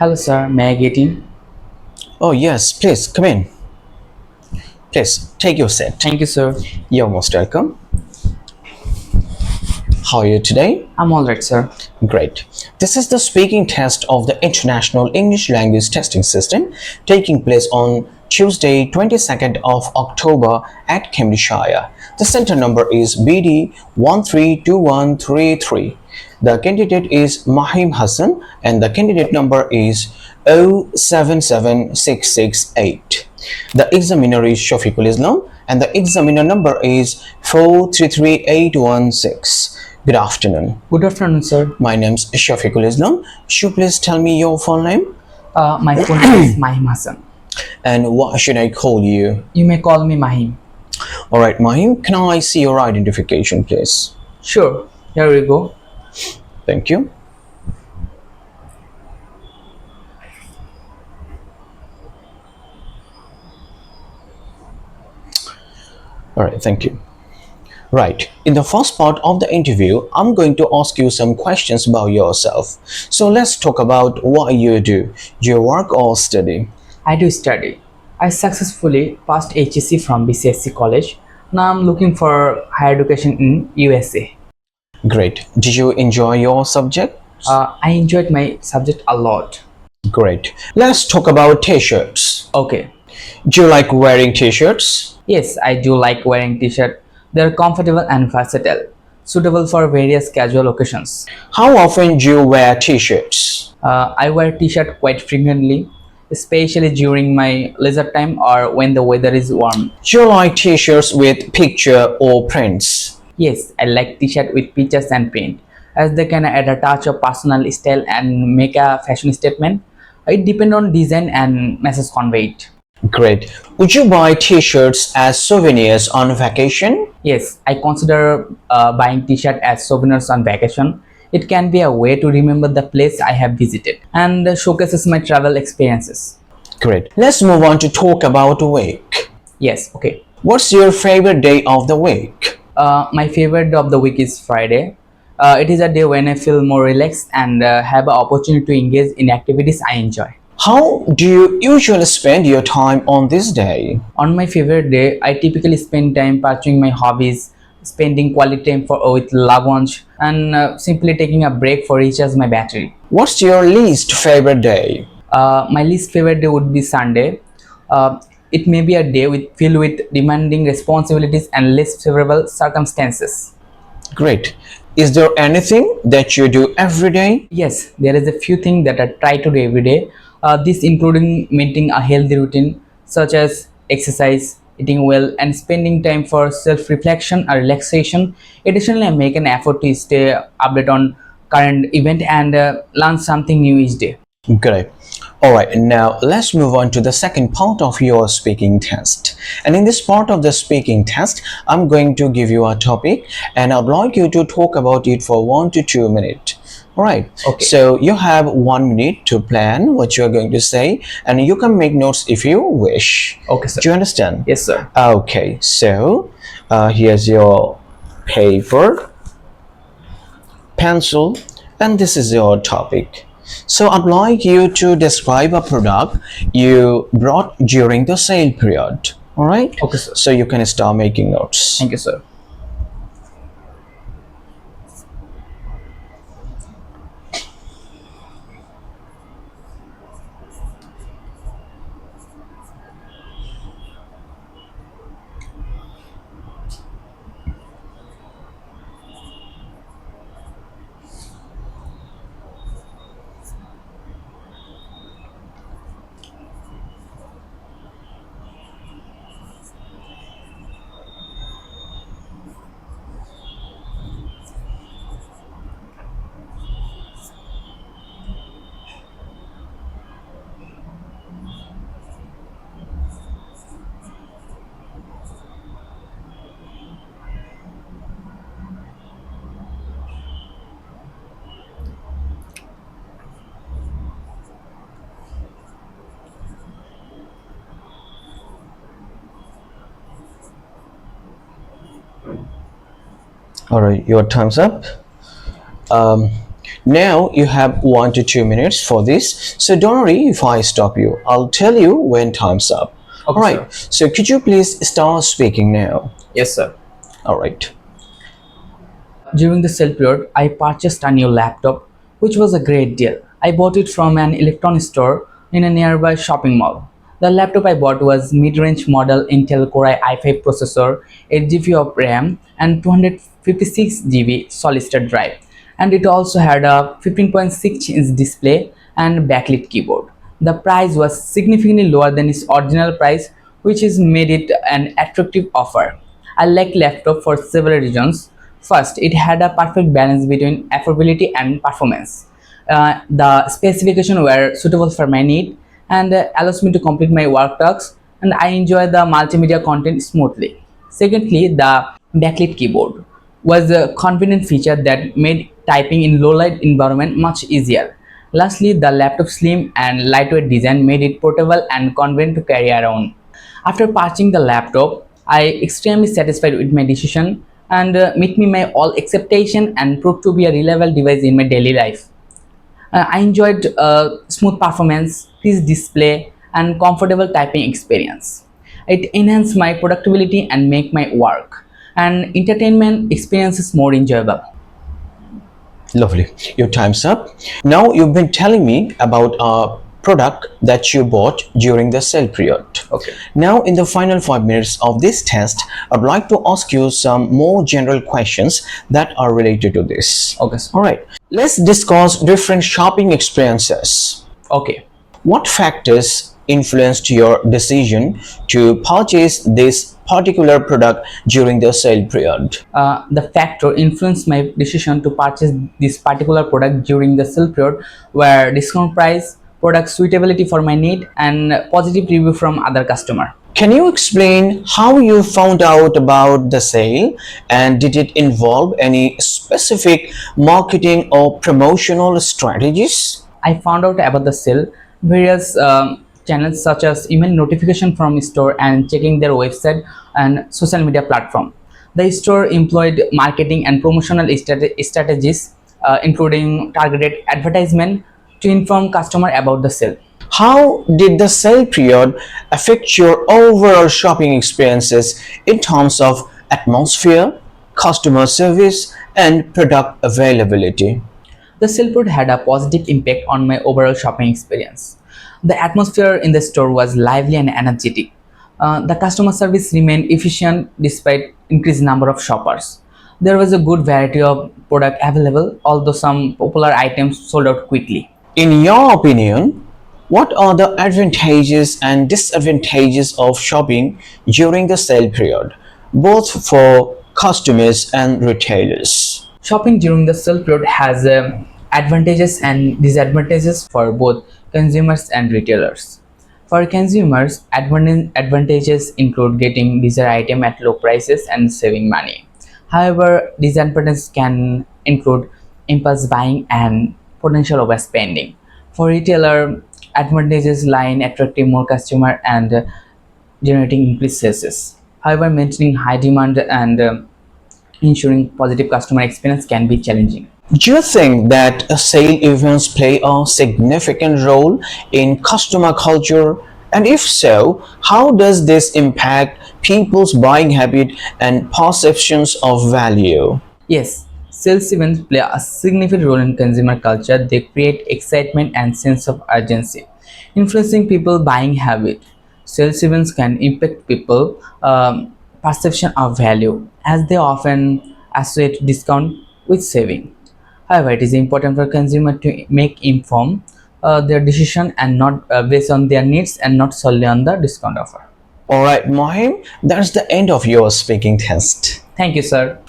Hello, sir. May I get in? Oh, yes, please come in. Please take your seat. Thank you, sir. You're most welcome. How are you today? I'm all right, sir. Great. This is the speaking test of the International English Language Testing System taking place on Tuesday, 22nd of October at Cambridgeshire. The center number is BD 132133. The candidate is Mahim Hassan and the candidate number is 077668. The examiner is SHAFIQ and the examiner number is 433816. Good afternoon. Good afternoon, sir. My name's SHAFIQ. Should you please tell me your full name? My full name is Mahim Hassan. And what should I call you? You may call me Mahim. Alright, Mahim, can I see your identification, please? Sure. Here we go. Thank you. Alright, thank you. Right, in the first part of the interview, I'm going to ask you some questions about yourself. So let's talk about what you do. Do you work or study? I do study. I successfully passed HSC from BCSC college. Now I'm looking for higher education in USA. Great. Did you enjoy your subject? I enjoyed my subject a lot. Great. Let's talk about t-shirts. Okay. Do you like wearing t-shirts? Yes, I do like wearing t-shirt. They're comfortable and versatile, suitable for various casual occasions. How often do you wear t-shirts? I wear t-shirt quite frequently, especially during my leisure time or when the weather is warm. Do you like t-shirts with picture or prints? Yes, I like t-shirt with pictures and print, as they can add a touch of personal style and make a fashion statement. It depends on design and message conveyed. Great. Would you buy t-shirts as souvenirs on vacation? Yes, I consider buying t-shirt as souvenirs on vacation. It can be a way to remember the place I have visited and showcases my travel experiences. Great. Let's move on to talk about week. Yes, okay. What's your favorite day of the week? My favorite day of the week is Friday. It is a day when I feel more relaxed and have an opportunity to engage in activities I enjoy. How do you usually spend your time on this day? On my favorite day, I typically spend time pursuing my hobbies, spending quality time with loved ones, and simply taking a break for recharge my battery. What's your least favorite day? My least favorite day would be Sunday. It may be a day filled with demanding responsibilities and less favorable circumstances. Great. Is there anything that you do every day? Yes, there is a few things that I try to do every day. This including maintaining a healthy routine such as exercise, eating well, and spending time for self-reflection or relaxation. Additionally, I make an effort to stay updated on current event and learn something new each day. Great. Alright, now let's move on to the second part of your speaking test. And in this part of the speaking test, I'm going to give you a topic and I'd like you to talk about it for 1 to 2 minutes. Alright, Okay. so you have 1 minute to plan what you're going to say and you can make notes if you wish. Okay, sir. Do you understand? Yes, sir. Okay, so here's your paper, pencil, and this is your topic. So I'd like you to describe a product you brought during the sale period. Alright? Okay, sir. So you can start making notes. Thank you, sir. Alright, your time's up. Now you have 1 to 2 minutes for this, so don't worry if I stop you. I'll tell you when time's up. Okay, Alright, sir. so could you please start speaking now? Yes, sir. Alright. During the sale period, I purchased a new laptop, which was a great deal. I bought it from an electronics store in a nearby shopping mall. The laptop I bought was mid-range model Intel Core i5 processor, 8 GB of RAM, and 256 GB solid-state drive. And it also had a 15.6-inch display and backlit keyboard. The price was significantly lower than its original price, which is made it an attractive offer. I like laptop for several reasons. First, it had a perfect balance between affordability and performance. The specifications were suitable for my need and allows me to complete my work tasks, and I enjoy the multimedia content smoothly. Secondly, the backlit keyboard was a convenient feature that made typing in low light environment much easier. Lastly, the laptop's slim and lightweight design made it portable and convenient to carry around. After purchasing the laptop, I extremely satisfied with my decision and met me my all acceptation and proved to be a reliable device in my daily life. I enjoyed smooth performance, crisp display, and comfortable typing experience. It enhanced my productivity and make my work and entertainment experiences more enjoyable. Lovely. Your time's up. Now you've been telling me about a product that you bought during the sale period. Okay. Now in the final 5 minutes of this test, I'd like to ask you some more general questions that are related to this. Okay, sir. Alright. Let's discuss different shopping experiences. Okay. What factors influenced your decision to purchase this particular product during the sale period? The factor influenced my decision to purchase this particular product during the sale period were discount price, product suitability for my need, and positive review from other customer. Can you explain how you found out about the sale, and did it involve any specific marketing or promotional strategies? I found out about the sale various channels such as email notification from store and checking their website and social media platform. The store employed marketing and promotional strategies, including targeted advertisement to inform customer about the sale. How did the sale period affect your overall shopping experiences in terms of atmosphere, customer service, and product availability? The sale period had a positive impact on my overall shopping experience. The atmosphere in the store was lively and energetic. The customer service remained efficient despite increased number of shoppers. There was a good variety of product available, although some popular items sold out quickly. In your opinion, what are the advantages and disadvantages of shopping during the sale period, both for customers and retailers? Shopping during the sale period has advantages and disadvantages for both consumers and retailers. For consumers, advantages include getting desired item at low prices and saving money. However, disadvantages can include impulse buying and potential overspending. For retailer, advantages lie in attracting more customer and generating increased sales. However, maintaining high demand and ensuring positive customer experience can be challenging. Do you think that sale events play a significant role in customer culture? And if so, how does this impact people's buying habit and perceptions of value? Yes, sales events play a significant role in consumer culture. They create excitement and sense of urgency, influencing people buying habit. Sales events can impact people perception of value, as they often associate discount with saving. However, it is important for consumer to make informed their decision and not based on their needs and not solely on the discount offer. Alright, Mahim, that's the end of your speaking test. Thank you, sir.